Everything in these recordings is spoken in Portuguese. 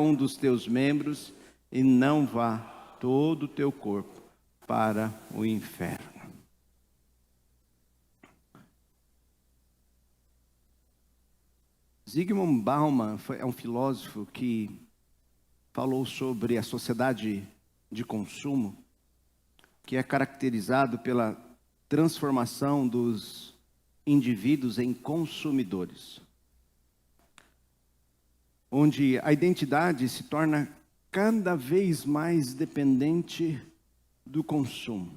um dos teus membros e não vá todo o teu corpo para o inferno. Zygmunt Bauman é um filósofo que falou sobre a sociedade de consumo, que é caracterizado pela transformação dos indivíduos em consumidores, onde a identidade se torna cada vez mais dependente do consumo,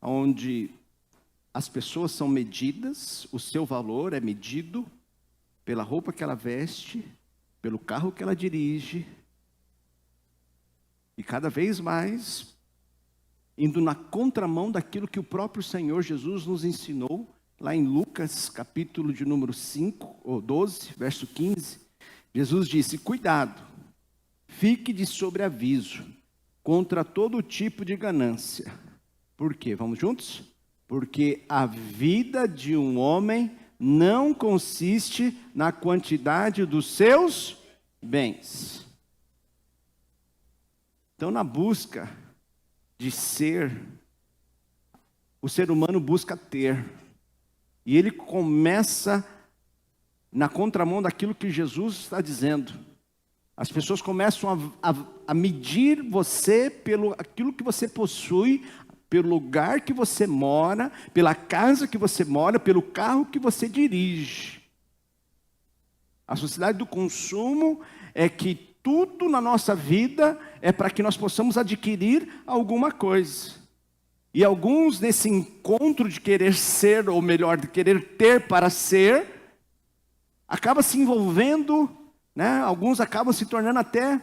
onde as pessoas são medidas, o seu valor é medido pela roupa que ela veste, pelo carro que ela dirige, e cada vez mais indo na contramão daquilo que o próprio Senhor Jesus nos ensinou, lá em Lucas, capítulo de número 5, ou 12, verso 15, Jesus disse: cuidado, fique de sobreaviso contra todo tipo de ganância. Por quê? Vamos juntos? Porque a vida de um homem não consiste na quantidade dos seus bens. Então, na busca de ser, o ser humano busca ter. E ele começa na contramão daquilo que Jesus está dizendo. As pessoas começam a medir você pelo aquilo que você possui, pelo lugar que você mora, pela casa que você mora, pelo carro que você dirige. A sociedade do consumo é que tudo na nossa vida é para que nós possamos adquirir alguma coisa. E alguns nesse encontro de querer ser, ou melhor, de querer ter para ser, acaba se envolvendo, né? Alguns acabam se tornando até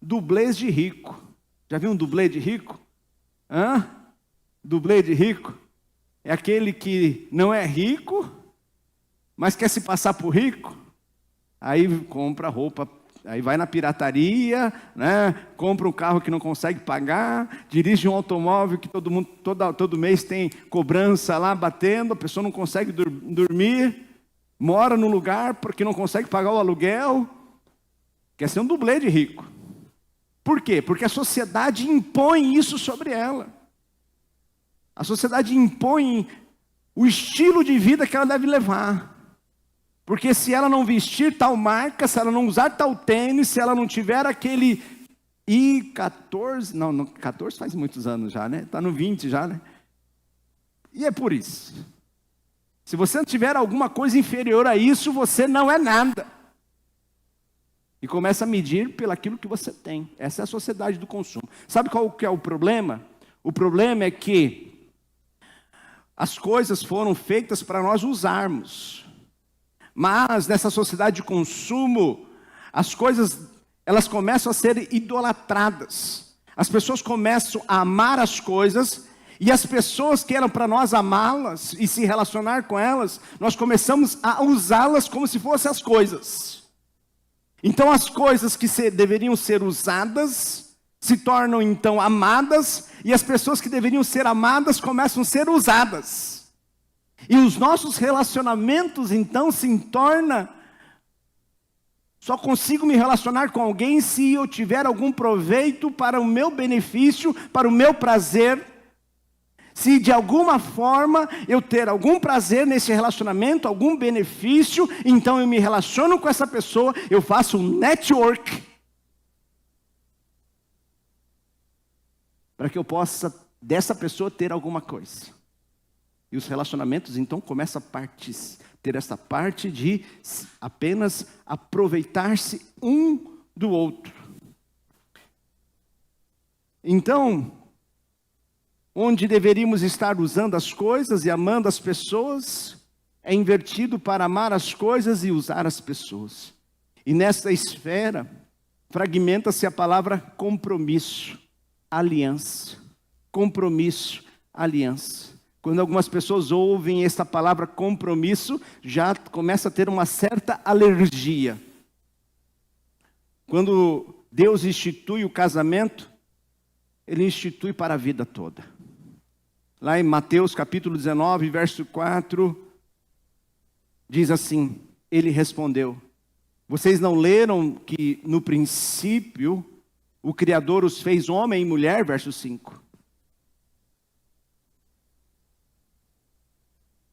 dublês de rico. Já viu um dublê de rico? Dublê de rico é aquele que não é rico, mas quer se passar por rico. Aí compra roupa, aí vai na pirataria, né? Compra um carro que não consegue pagar, dirige um automóvel que todo mês tem cobrança lá batendo, a pessoa não consegue dormir, mora num lugar porque não consegue pagar o aluguel, quer ser um dublê de rico. Por quê? Porque a sociedade impõe isso sobre ela. A sociedade impõe o estilo de vida que ela deve levar. Porque se ela não vestir tal marca, se ela não usar tal tênis, se ela não tiver aquele I14, não, 14 faz muitos anos já, né? Está no 20 já, né? E é por isso. Se você não tiver alguma coisa inferior a isso, você não é nada. E começa a medir pelaquilo que você tem. Essa é a sociedade do consumo. Sabe qual que é o problema? O problema é que as coisas foram feitas para nós usarmos. Mas nessa sociedade de consumo, as coisas, elas começam a ser idolatradas. As pessoas começam a amar as coisas, e as pessoas que eram para nós amá-las e se relacionar com elas, nós começamos a usá-las como se fossem as coisas. Então as coisas que deveriam ser usadas, se tornam então amadas, e as pessoas que deveriam ser amadas começam a ser usadas. E os nossos relacionamentos então se tornam, só consigo me relacionar com alguém se eu tiver algum proveito para o meu benefício, para o meu prazer. Se de alguma forma eu ter algum prazer nesse relacionamento, algum benefício, então eu me relaciono com essa pessoa, eu faço um network, para que eu possa dessa pessoa ter alguma coisa. E os relacionamentos então começam a ter essa parte de apenas aproveitar-se um do outro. Então, onde deveríamos estar usando as coisas e amando as pessoas, é invertido para amar as coisas e usar as pessoas. E nessa esfera, fragmenta-se a palavra compromisso, aliança. Compromisso, aliança. Quando algumas pessoas ouvem essa palavra compromisso, já começa a ter uma certa alergia. Quando Deus institui o casamento, Ele institui para a vida toda. Lá em Mateus capítulo 19, verso 4, diz assim: Ele respondeu: Vocês não leram que no princípio o Criador os fez homem e mulher, verso 5.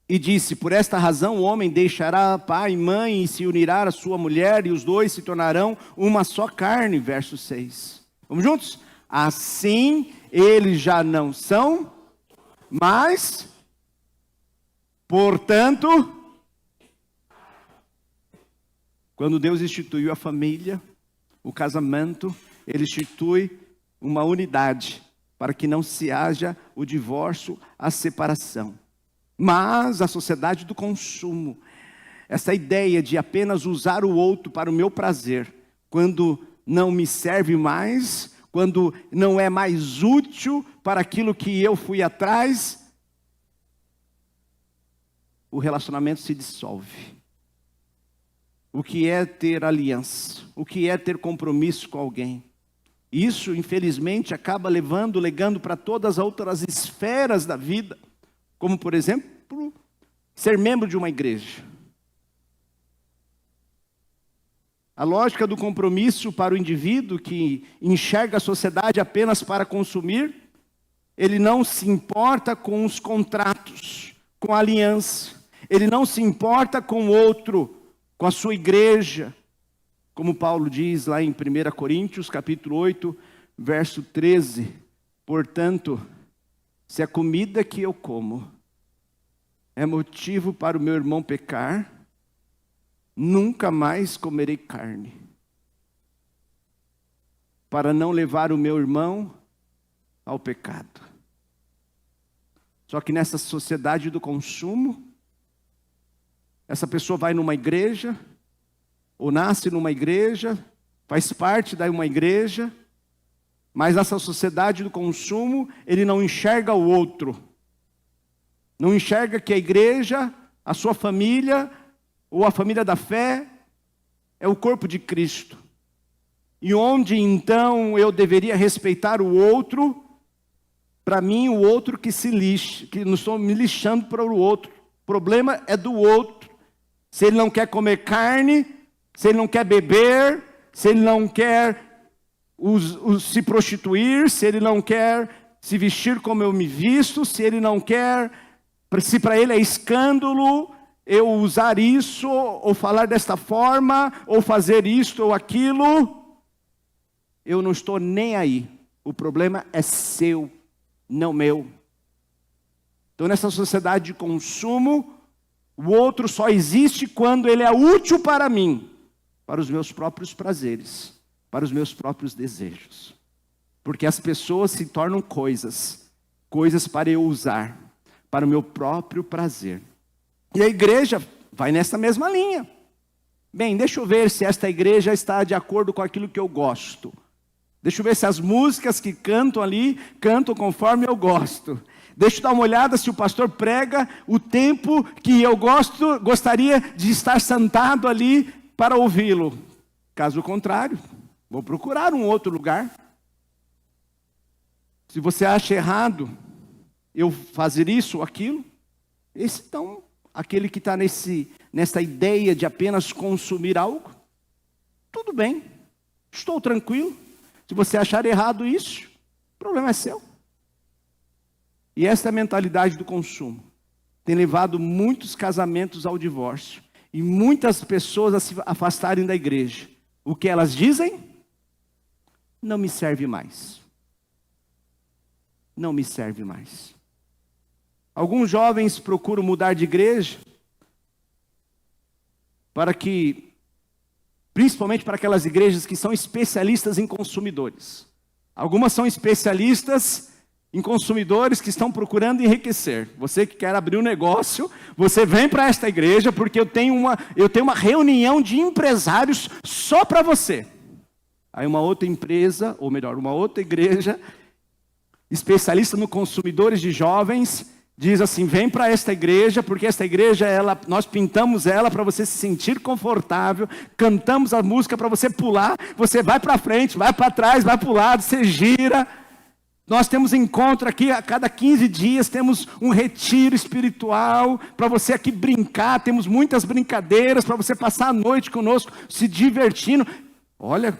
E disse, por esta razão o homem deixará pai e mãe e se unirá à sua mulher, e os dois se tornarão uma só carne, verso 6. Vamos juntos? Assim eles já não são, mas, portanto, quando Deus instituiu a família, o casamento, Ele institui uma unidade, para que não se haja o divórcio, a separação. Mas a sociedade do consumo, essa ideia de apenas usar o outro para o meu prazer, quando não me serve mais, quando não é mais útil para aquilo que eu fui atrás, o relacionamento se dissolve. O que é ter aliança? O que é ter compromisso com alguém? Isso, infelizmente, acaba legando para todas as outras esferas da vida, como, por exemplo, ser membro de uma igreja. A lógica do compromisso para o indivíduo que enxerga a sociedade apenas para consumir, ele não se importa com os contratos, com a aliança. Ele não se importa com o outro, com a sua igreja. Como Paulo diz lá em 1 Coríntios, capítulo 8, verso 13. Portanto, se a comida que eu como é motivo para o meu irmão pecar, nunca mais comerei carne, para não levar o meu irmão ao pecado. Só que nessa sociedade do consumo, essa pessoa vai numa igreja, ou nasce numa igreja, faz parte de uma igreja, mas nessa sociedade do consumo, ele não enxerga o outro. Não enxerga que a igreja, a sua família, ou a família da fé, é o corpo de Cristo. E onde então eu deveria respeitar o outro, para mim o outro que se lixe, que não estou me lixando para o outro. O problema é do outro. Se ele não quer comer carne, se ele não quer beber, se ele não quer se prostituir, se ele não quer se vestir como eu me visto, se ele não quer, se para ele é escândalo eu usar isso, ou falar desta forma, ou fazer isto ou aquilo, eu não estou nem aí. O problema é seu, não meu. Então nessa sociedade de consumo, o outro só existe quando ele é útil para mim, para os meus próprios prazeres, para os meus próprios desejos. Porque as pessoas se tornam coisas para eu usar, para o meu próprio prazer. E a igreja vai nessa mesma linha. Bem, deixa eu ver se esta igreja está de acordo com aquilo que eu gosto. Deixa eu ver se as músicas que cantam ali, cantam conforme eu gosto. Deixa eu dar uma olhada se o pastor prega o tempo que eu gostaria de estar sentado ali para ouvi-lo. Caso contrário, vou procurar um outro lugar. Se você acha errado eu fazer isso ou aquilo, então, aquele que está nessa ideia de apenas consumir algo, tudo bem, estou tranquilo. Se você achar errado isso, o problema é seu. E essa mentalidade do consumo tem levado muitos casamentos ao divórcio e muitas pessoas a se afastarem da igreja. O que elas dizem? Não me serve mais. Não me serve mais. Alguns jovens procuram mudar de igreja principalmente para aquelas igrejas que são especialistas em consumidores. Algumas são especialistas em consumidores que estão procurando enriquecer. Você que quer abrir um negócio, você vem para esta igreja porque eu tenho uma reunião de empresários só para você. Aí uma outra empresa, ou melhor, uma outra igreja, especialista no consumidores de jovens, diz assim, vem para esta igreja, porque esta igreja, nós pintamos ela para você se sentir confortável, cantamos a música para você pular, você vai para frente, vai para trás, vai para o lado, você gira. Nós temos encontro aqui a cada 15 dias, temos um retiro espiritual para você aqui brincar, temos muitas brincadeiras para você passar a noite conosco, se divertindo. Olha,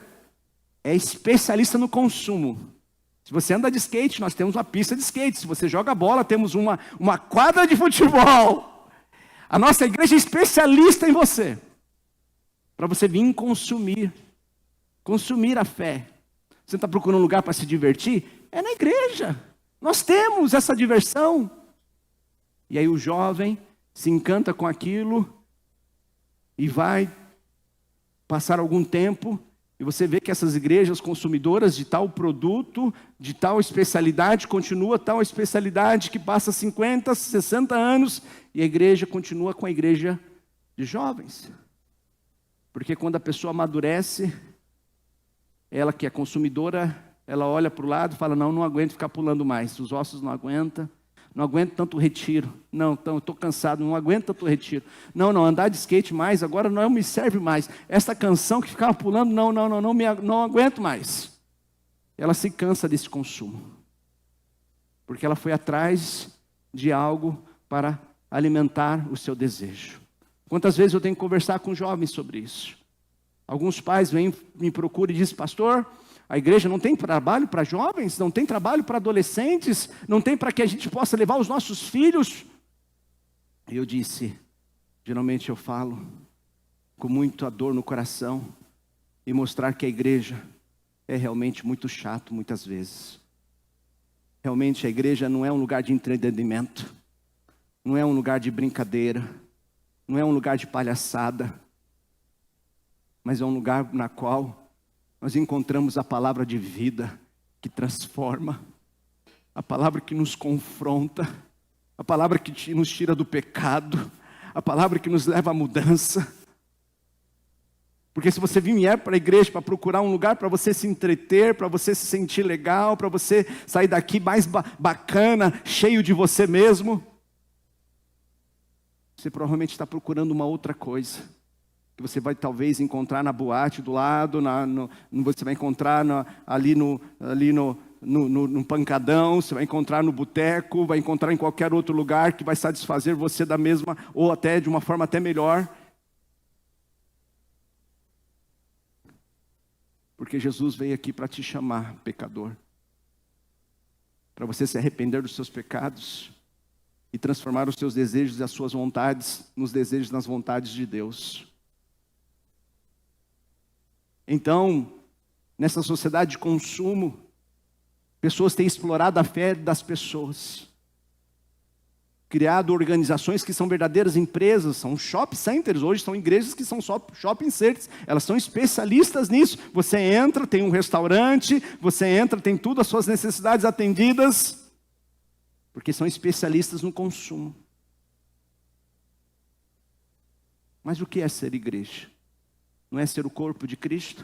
é especialista no consumo. Se você anda de skate, nós temos uma pista de skate. Se você joga bola, temos uma quadra de futebol. A nossa igreja é especialista em você, para você vir consumir a fé. Você está procurando um lugar para se divertir? É na igreja. Nós temos essa diversão. E aí o jovem se encanta com aquilo e vai passar algum tempo, e você vê que essas igrejas consumidoras de tal produto, de tal especialidade, continua tal especialidade que passa 50, 60 anos, e a igreja continua com a igreja de jovens. Porque quando a pessoa amadurece, ela que é consumidora, ela olha para o lado e fala, não aguento ficar pulando mais, os ossos não aguentam, não aguento tanto retiro, eu estou cansado, não aguento tanto retiro, não, andar de skate mais, agora não me serve mais, essa canção que ficava pulando, não aguento mais. Ela se cansa desse consumo, porque ela foi atrás de algo para alimentar o seu desejo. Quantas vezes eu tenho que conversar com jovens sobre isso? Alguns pais vêm, me procuram e dizem, pastor, a igreja não tem trabalho para jovens, não tem trabalho para adolescentes, não tem para que a gente possa levar os nossos filhos. E eu disse, geralmente eu falo com muita dor no coração e mostrar que a igreja é realmente muito chato muitas vezes. Realmente a igreja não é um lugar de entretenimento, não é um lugar de brincadeira, não é um lugar de palhaçada, mas é um lugar na qual nós encontramos a palavra de vida que transforma, a palavra que nos confronta, a palavra que nos tira do pecado, a palavra que nos leva à mudança. Porque se você vier para a igreja para procurar um lugar para você se entreter, para você se sentir legal, para você sair daqui mais bacana, cheio de você mesmo, você provavelmente está procurando uma outra coisa, que você vai talvez encontrar na boate do lado, você vai encontrar ali no pancadão, você vai encontrar no boteco, vai encontrar em qualquer outro lugar que vai satisfazer você da mesma, ou até de uma forma até melhor. Porque Jesus veio aqui para te chamar, pecador, para você se arrepender dos seus pecados e transformar os seus desejos e as suas vontades nos desejos e nas vontades de Deus. Então, nessa sociedade de consumo, pessoas têm explorado a fé das pessoas, criado organizações que são verdadeiras empresas, são shopping centers, hoje são igrejas que são shopping centers, elas são especialistas nisso. Você entra, tem um restaurante, você entra, tem tudo, as suas necessidades atendidas, porque são especialistas no consumo. Mas o que é ser igreja? Não é ser o corpo de Cristo?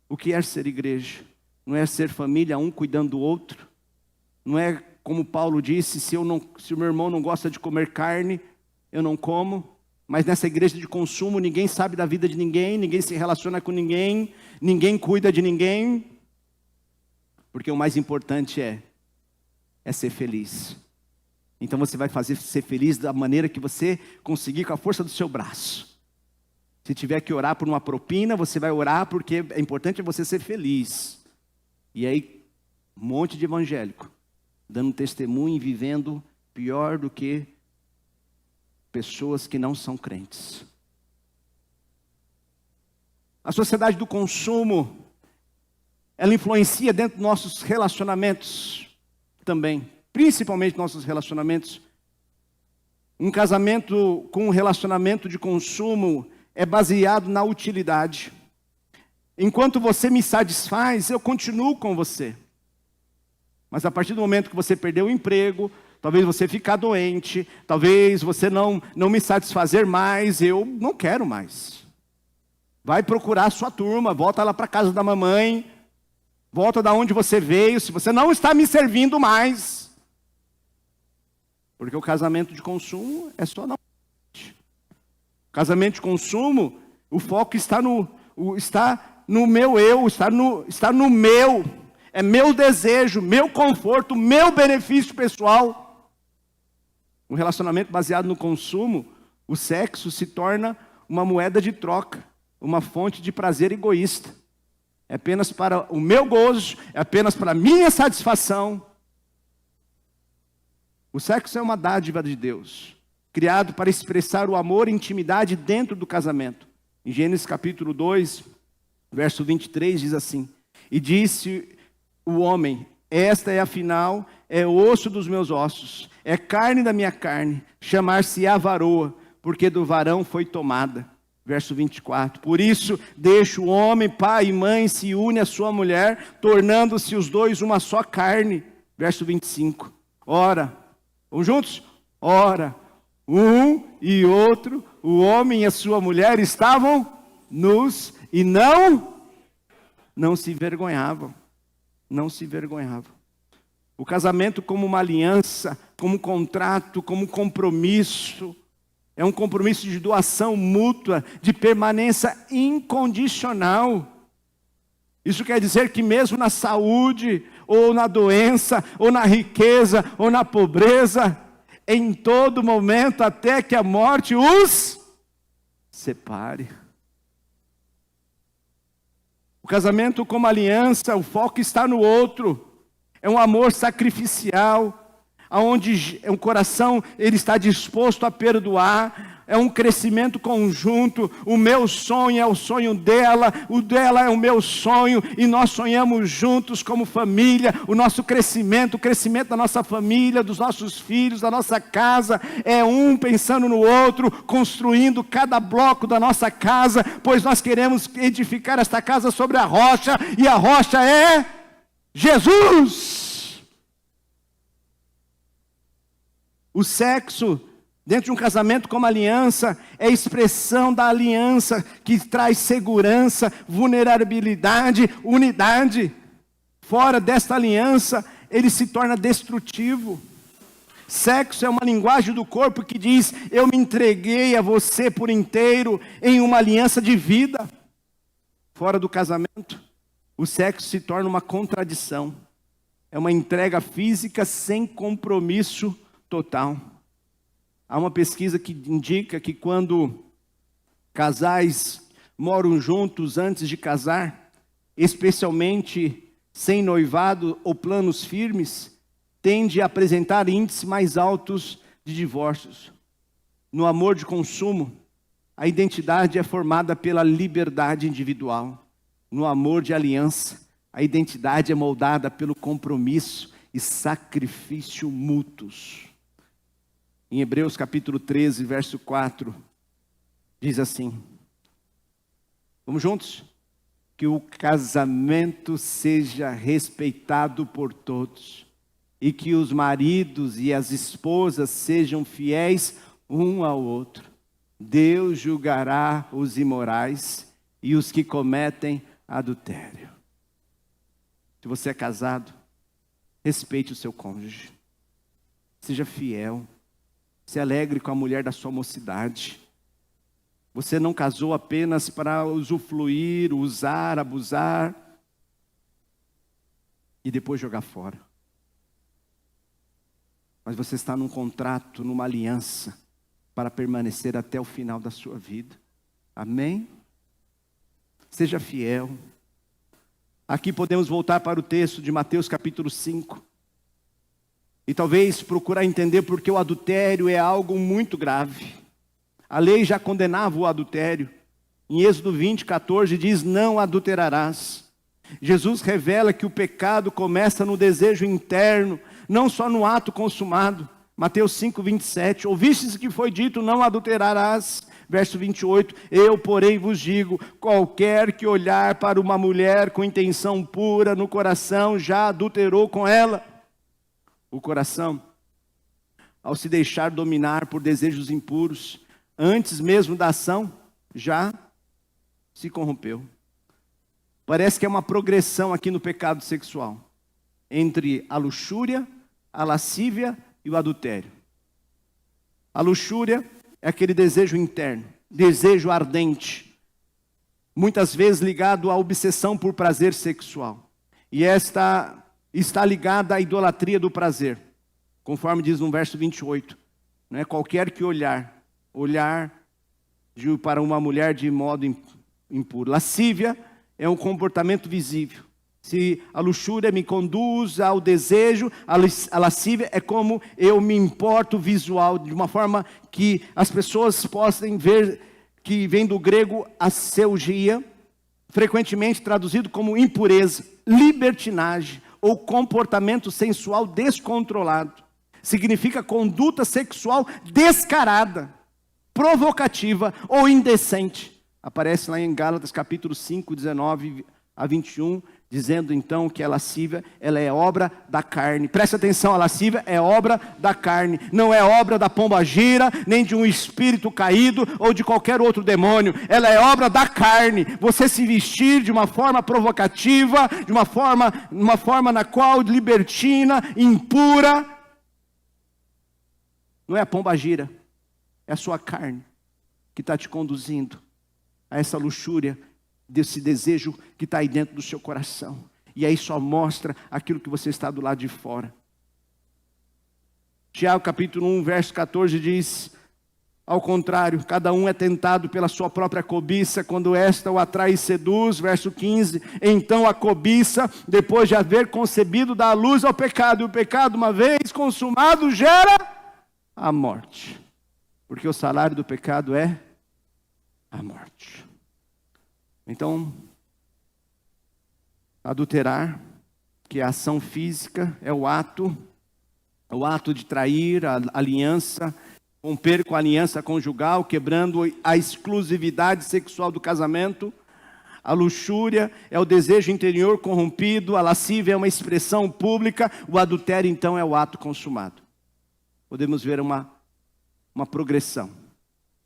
O que é ser igreja? Não é ser família, um cuidando do outro? Não é como Paulo disse, se o meu irmão não gosta de comer carne, eu não como. Mas nessa igreja de consumo, ninguém sabe da vida de ninguém, ninguém se relaciona com ninguém, ninguém cuida de ninguém. Porque o mais importante é ser feliz. Então você vai ser feliz da maneira que você conseguir, com a força do seu braço. Se tiver que orar por uma propina, você vai orar, porque é importante você ser feliz. E aí, um monte de evangélico, dando testemunho e vivendo pior do que pessoas que não são crentes. A sociedade do consumo, ela influencia dentro dos nossos relacionamentos também, principalmente nossos relacionamentos. Um casamento com um relacionamento de consumo é baseado na utilidade. Enquanto você me satisfaz, eu continuo com você. Mas a partir do momento que você perdeu o emprego, talvez você ficar doente, talvez você não me satisfazer mais, eu não quero mais. Vai procurar a sua turma, volta lá para a casa da mamãe, volta da onde você veio, se você não está me servindo mais. Porque o casamento de consumo é só na casamento de consumo, o foco está no meu eu, está no meu. é meu desejo, meu conforto, meu benefício pessoal. Um relacionamento baseado no consumo, o sexo se torna uma moeda de troca, uma fonte de prazer egoísta. É apenas para o meu gozo, é apenas para a minha satisfação. O sexo é uma dádiva de Deus, criado para expressar o amor e intimidade dentro do casamento. Em Gênesis capítulo 2, verso 23 diz assim: e disse o homem, esta é afinal, é osso dos meus ossos, é carne da minha carne, chamar-se-á varoa, porque do varão foi tomada. Verso 24, por isso deixa o homem, pai e mãe, se une à sua mulher, tornando-se os dois uma só carne. Verso 25, ora, vamos juntos? Ora, um e outro, o homem e a sua mulher estavam nus e não se envergonhavam. Não se envergonhavam. O casamento como uma aliança, como um contrato, como um compromisso, é um compromisso de doação mútua, de permanência incondicional. Isso quer dizer que mesmo na saúde, ou na doença, ou na riqueza, ou na pobreza, em todo momento, até que a morte os separe. O casamento como aliança, o foco está no outro. É um amor sacrificial, onde o coração ele está disposto a perdoar. É um crescimento conjunto. O meu sonho é o sonho dela, o dela é o meu sonho, e nós sonhamos juntos como família. O nosso crescimento, o crescimento da nossa família, dos nossos filhos, da nossa casa, é um pensando no outro, construindo cada bloco da nossa casa, pois nós queremos edificar esta casa sobre a rocha, e a rocha é Jesus. O sexo dentro de um casamento como aliança é expressão da aliança que traz segurança, vulnerabilidade, unidade. Fora desta aliança, ele se torna destrutivo. Sexo é uma linguagem do corpo que diz: eu me entreguei a você por inteiro em uma aliança de vida. Fora do casamento, o sexo se torna uma contradição. É uma entrega física sem compromisso total. Há uma pesquisa que indica que quando casais moram juntos antes de casar, especialmente sem noivado ou planos firmes, tende a apresentar índices mais altos de divórcios. No amor de consumo, a identidade é formada pela liberdade individual. No amor de aliança, a identidade é moldada pelo compromisso e sacrifício mútuos. Em Hebreus capítulo 13, verso 4, diz assim, vamos juntos? Que o casamento seja respeitado por todos, e que os maridos e as esposas sejam fiéis um ao outro. Deus julgará os imorais e os que cometem adultério. Se você é casado, respeite o seu cônjuge, seja fiel, se alegre com a mulher da sua mocidade. Você não casou apenas para usufruir, usar, abusar e depois jogar fora. Mas você está num contrato, numa aliança, para permanecer até o final da sua vida. Amém? Seja fiel. Aqui podemos voltar para o texto de Mateus capítulo 5. E talvez procurar entender porque o adultério é algo muito grave. A lei já condenava o adultério. Em Êxodo 20, 14 diz, não adulterarás. Jesus revela que o pecado começa no desejo interno, não só no ato consumado. Mateus 5, 27, ouvistes que foi dito, não adulterarás. Verso 28, eu porém vos digo, qualquer que olhar para uma mulher com intenção pura no coração, já adulterou com ela. O coração, ao se deixar dominar por desejos impuros, antes mesmo da ação, já se corrompeu. Parece que é uma progressão aqui no pecado sexual, entre a luxúria, a lascívia e o adultério. A luxúria é aquele desejo interno, desejo ardente, muitas vezes ligado à obsessão por prazer sexual. e esta está ligada à idolatria do prazer, conforme diz no verso 28. Não é qualquer que olhar para uma mulher de modo impuro. Lascívia é um comportamento visível. Se a luxúria me conduz ao desejo, a lascívia é como eu me importo visual, de uma forma que as pessoas possam ver, que vem do grego aseugia, frequentemente traduzido como impureza, libertinagem ou comportamento sensual descontrolado. Significa conduta sexual descarada, provocativa ou indecente. Aparece lá em Gálatas capítulo 5, 19 a 21, dizendo então que a lascívia, ela é obra da carne. Preste atenção, a lascívia é obra da carne, não é obra da pombagira, nem de um espírito caído ou de qualquer outro demônio. Ela é obra da carne. Você se vestir de uma forma provocativa, de uma forma na qual libertina, impura, não é a pombagira, é a sua carne que está te conduzindo a essa luxúria, desse desejo que está aí dentro do seu coração. E aí só mostra aquilo que você está do lado de fora. Tiago capítulo 1, verso 14 diz: ao contrário, cada um é tentado pela sua própria cobiça, quando esta o atrai e seduz. Verso 15, então a cobiça, depois de haver concebido, dá a luz ao pecado, e o pecado, uma vez consumado, gera a morte. Porque o salário do pecado é a morte. Então, adulterar, que é a ação física, é o ato de trair a aliança, romper com a aliança conjugal, quebrando a exclusividade sexual do casamento. A luxúria é o desejo interior corrompido, a lascívia é uma expressão pública, o adultério então é o ato consumado. Podemos ver uma progressão: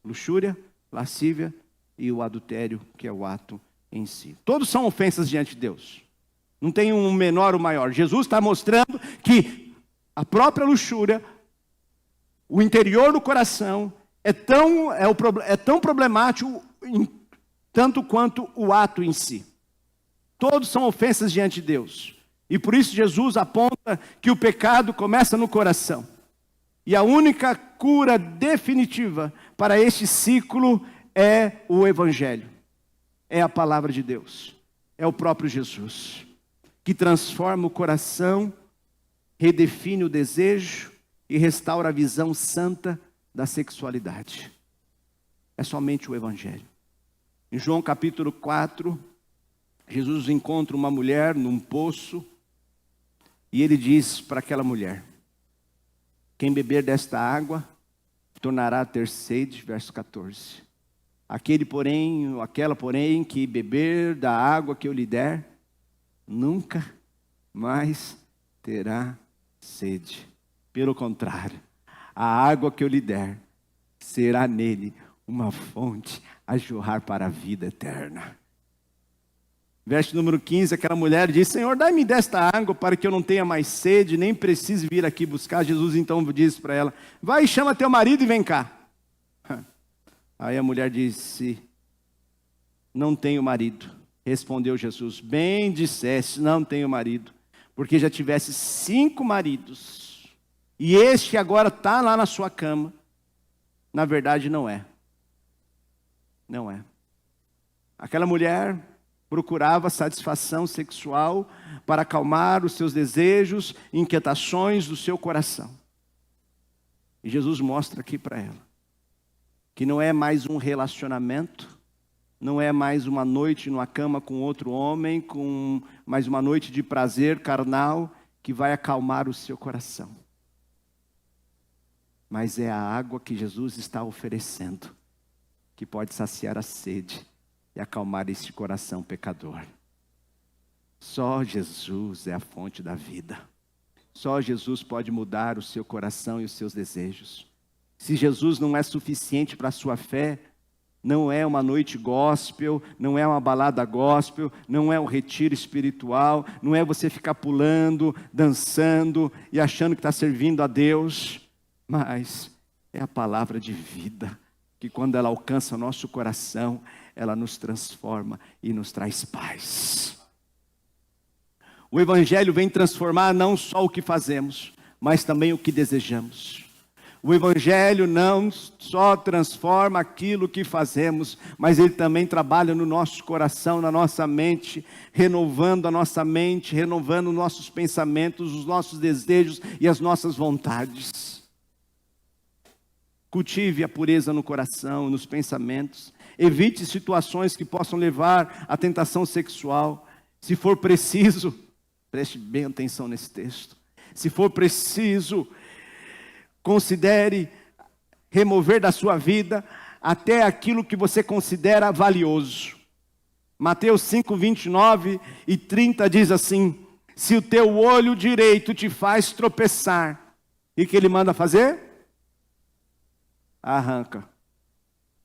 luxúria, lascívia e o adultério, que é o ato em si. Todos são ofensas diante de Deus. Não tem um menor ou maior. Jesus está mostrando que a própria luxúria, o interior do coração, é tão problemático tanto quanto o ato em si. Todos são ofensas diante de Deus. E por isso Jesus aponta que o pecado começa no coração. E a única cura definitiva para este ciclo é o Evangelho, é a palavra de Deus, é o próprio Jesus, que transforma o coração, redefine o desejo e restaura a visão santa da sexualidade. É somente o Evangelho. Em João capítulo 4, Jesus encontra uma mulher num poço e ele diz para aquela mulher: quem beber desta água tornará a ter sede. Verso 14. Aquela porém que beber da água que eu lhe der, nunca mais terá sede. Pelo contrário, a água que eu lhe der será nele uma fonte a jorrar para a vida eterna. Verso número 15, aquela mulher diz: Senhor, dai-me desta água para que eu não tenha mais sede, nem precise vir aqui buscar. Jesus então diz para ela: vai e chama teu marido e vem cá. Aí a mulher disse: não tenho marido. Respondeu Jesus: bem disseste, não tenho marido, porque já tivesse 5 maridos, e este agora está lá na sua cama. Na verdade não é. Não é. Aquela mulher procurava satisfação sexual para acalmar os seus desejos, inquietações do seu coração. E Jesus mostra aqui para ela que não é mais um relacionamento, não é mais uma noite numa cama com outro homem, com mais uma noite de prazer carnal que vai acalmar o seu coração. Mas é a água que Jesus está oferecendo, que pode saciar a sede e acalmar este coração pecador. Só Jesus é a fonte da vida. Só Jesus pode mudar o seu coração e os seus desejos. Se Jesus não é suficiente para a sua fé, não é uma noite gospel, não é uma balada gospel, não é um retiro espiritual, não é você ficar pulando, dançando e achando que está servindo a Deus, mas é a palavra de vida, que quando ela alcança o nosso coração, ela nos transforma e nos traz paz. O Evangelho vem transformar não só o que fazemos, mas também o que desejamos. O Evangelho não só transforma aquilo que fazemos, mas ele também trabalha no nosso coração, na nossa mente, renovando a nossa mente, renovando nossos pensamentos, os nossos desejos e as nossas vontades. Cultive a pureza no coração, nos pensamentos. Evite situações que possam levar à tentação sexual. Se for preciso, preste bem atenção nesse texto. Se for preciso, considere remover da sua vida até aquilo que você considera valioso. Mateus 5, 29 e 30 diz assim: se o teu olho direito te faz tropeçar, e que ele manda fazer? Arranca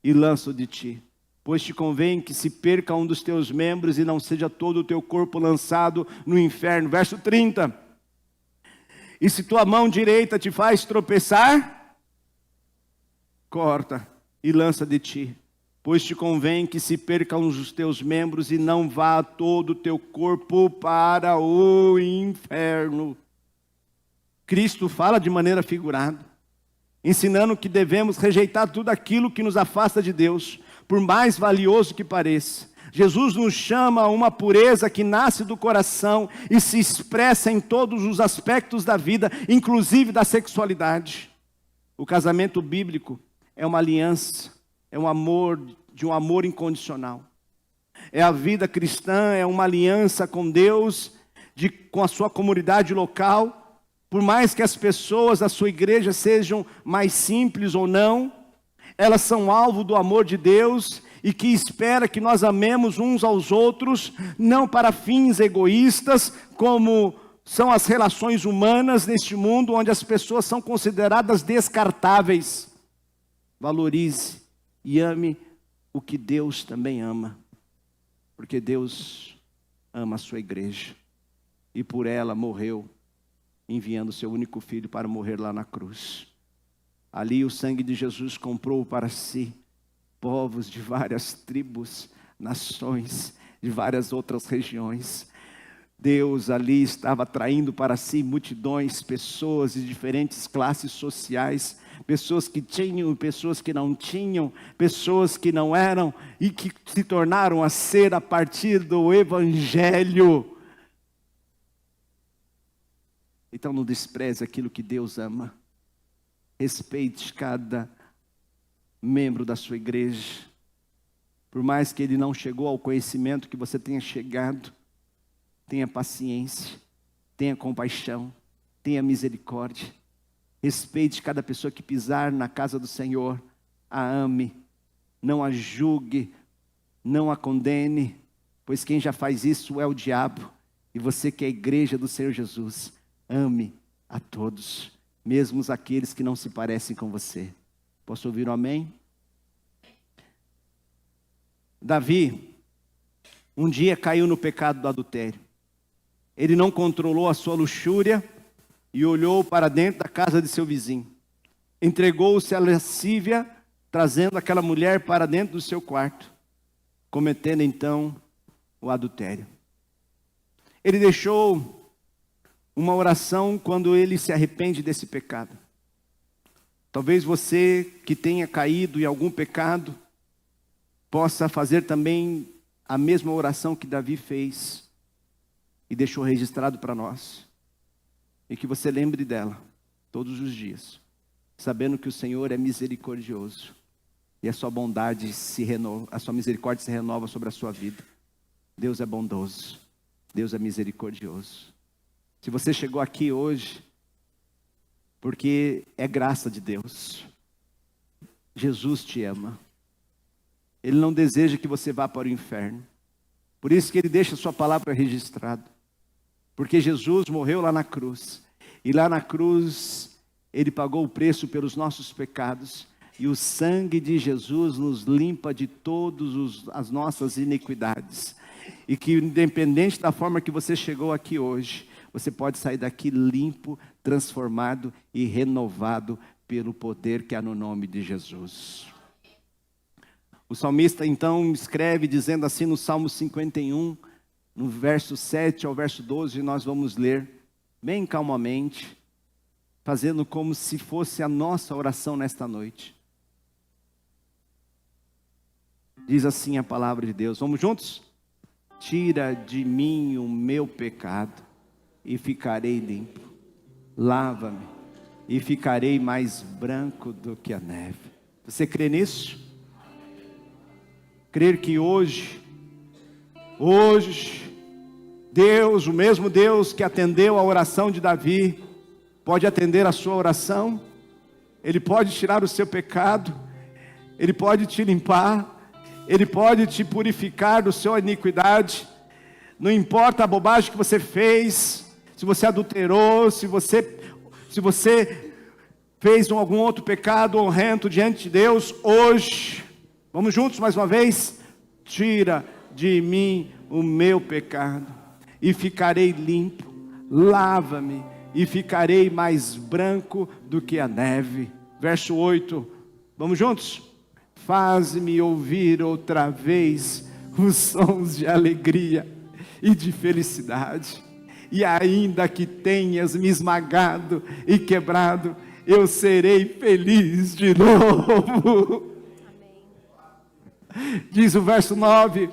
e lança de ti, pois te convém que se perca um dos teus membros e não seja todo o teu corpo lançado no inferno. Verso 30. E se tua mão direita te faz tropeçar, corta e lança de ti, pois te convém que se perca um dos teus membros e não vá todo o teu corpo para o inferno. Cristo fala de maneira figurada, ensinando que devemos rejeitar tudo aquilo que nos afasta de Deus, por mais valioso que pareça. Jesus nos chama a uma pureza que nasce do coração e se expressa em todos os aspectos da vida, inclusive da sexualidade. O casamento bíblico é uma aliança, é um amor, de um amor incondicional. A vida cristã é uma aliança com Deus, com a sua comunidade local. Por mais que as pessoas da sua igreja sejam mais simples ou não, elas são alvo do amor de Deus e que espera que nós amemos uns aos outros, não para fins egoístas, como são as relações humanas neste mundo, onde as pessoas são consideradas descartáveis. Valorize e ame o que Deus também ama, porque Deus ama a sua igreja e por ela morreu, enviando seu único filho para morrer lá na cruz. Ali o sangue de Jesus comprou para si povos de várias tribos, nações, de várias outras regiões. Deus ali estava atraindo para si multidões, pessoas de diferentes classes sociais, pessoas que tinham, pessoas que não tinham, pessoas que não eram e que se tornaram a ser a partir do Evangelho. Então não despreze aquilo que Deus ama. Respeite cada membro da sua igreja. Por mais que ele não chegou ao conhecimento que você tenha chegado, tenha paciência, tenha compaixão, tenha misericórdia. Respeite cada pessoa que pisar na casa do Senhor. A ame, não a julgue, não a condene, pois quem já faz isso é o diabo. E você que é a igreja do Senhor Jesus, ame a todos, mesmo aqueles que não se parecem com você. Posso ouvir um amém? Davi, um dia caiu no pecado do adultério. Ele não controlou a sua luxúria e olhou para dentro da casa de seu vizinho. Entregou-se à lascívia, trazendo aquela mulher para dentro do seu quarto, cometendo então o adultério. Ele deixou uma oração quando ele se arrepende desse pecado. Talvez você que tenha caído em algum pecado, possa fazer também a mesma oração que Davi fez e deixou registrado para nós. E que você lembre dela todos os dias, sabendo que o Senhor é misericordioso e a sua bondade se renova, a sua misericórdia se renova sobre a sua vida. Deus é bondoso, Deus é misericordioso. Se você chegou aqui hoje, porque é graça de Deus, Jesus te ama. Ele não deseja que você vá para o inferno. Por isso que ele deixa a sua palavra registrada. Porque Jesus morreu lá na cruz. E lá na cruz, ele pagou o preço pelos nossos pecados. E o sangue de Jesus nos limpa de todas as nossas iniquidades. E que independente da forma que você chegou aqui hoje, você pode sair daqui limpo, transformado e renovado pelo poder que há no nome de Jesus. O salmista então escreve dizendo assim no Salmo 51, No verso 7 ao verso 12, nós vamos ler bem calmamente, fazendo como se fosse a nossa oração nesta noite. Diz assim a palavra de Deus, vamos juntos? Tira de mim o meu pecado e ficarei limpo. Lava-me e ficarei mais branco do que a neve. Você crê nisso? Crer que hoje, Deus, o mesmo Deus que atendeu a oração de Davi, pode atender a sua oração? Ele pode tirar o seu pecado, Ele pode te limpar, Ele pode te purificar da sua iniquidade. Não importa a bobagem que você fez, se você adulterou, se você fez algum outro pecado horrendo diante de Deus, hoje, vamos juntos mais uma vez, tira de mim o meu pecado e ficarei limpo, lava-me e ficarei mais branco do que a neve. Verso 8, vamos juntos? Faz-me ouvir outra vez os sons de alegria e de felicidade, e ainda que tenhas me esmagado e quebrado, eu serei feliz de novo. Amém. Diz o verso 9,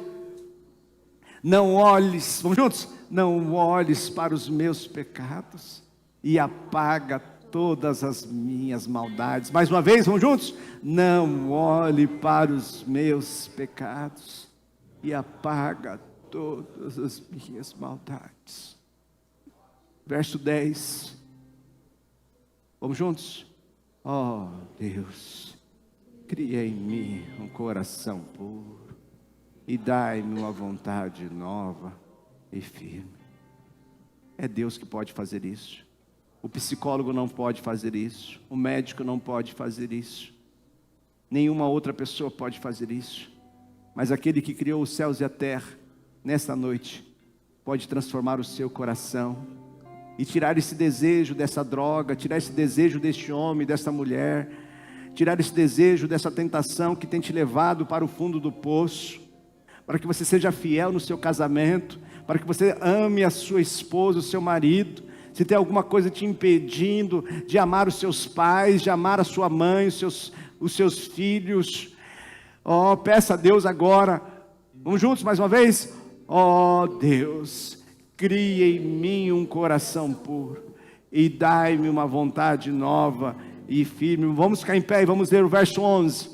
não olhes, vamos juntos? Não olhes para os meus pecados e apaga todas as minhas maldades. Mais uma vez, vamos juntos? Não olhe para os meus pecados e apaga todas as minhas maldades. Verso 10. Vamos juntos? Oh Deus, cria em mim um coração puro e dai-me uma vontade nova e firme. É Deus que pode fazer isso. O psicólogo não pode fazer isso. O médico não pode fazer isso. Nenhuma outra pessoa pode fazer isso. Mas aquele que criou os céus e a terra, nesta noite, pode transformar o seu coração e tirar esse desejo dessa droga, tirar esse desejo deste homem, dessa mulher, tirar esse desejo dessa tentação que tem te levado para o fundo do poço, para que você seja fiel no seu casamento, para que você ame a sua esposa, o seu marido. Se tem alguma coisa te impedindo de amar os seus pais, de amar a sua mãe, os seus filhos, peça a Deus agora. Vamos juntos mais uma vez? Deus, cria em mim um coração puro e dai-me uma vontade nova e firme. Vamos ficar em pé e vamos ler o verso 11.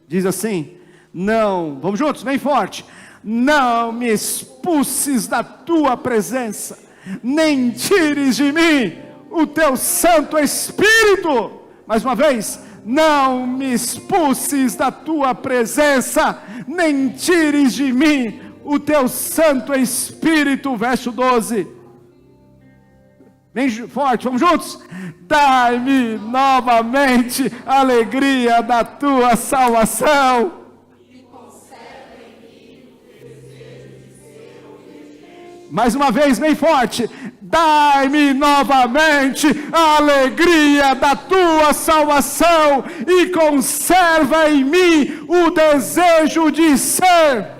Diz assim, não, vamos juntos, bem forte. Não me expulses da tua presença, nem tires de mim o teu Santo Espírito. Mais uma vez, não me expulses da tua presença, nem tires de mim o teu Santo Espírito. Verso 12, bem forte, vamos juntos? Dai-me novamente a alegria da tua salvação. Mais uma vez, bem forte. Dai-me novamente a alegria da tua salvação e conserva em mim o desejo de ser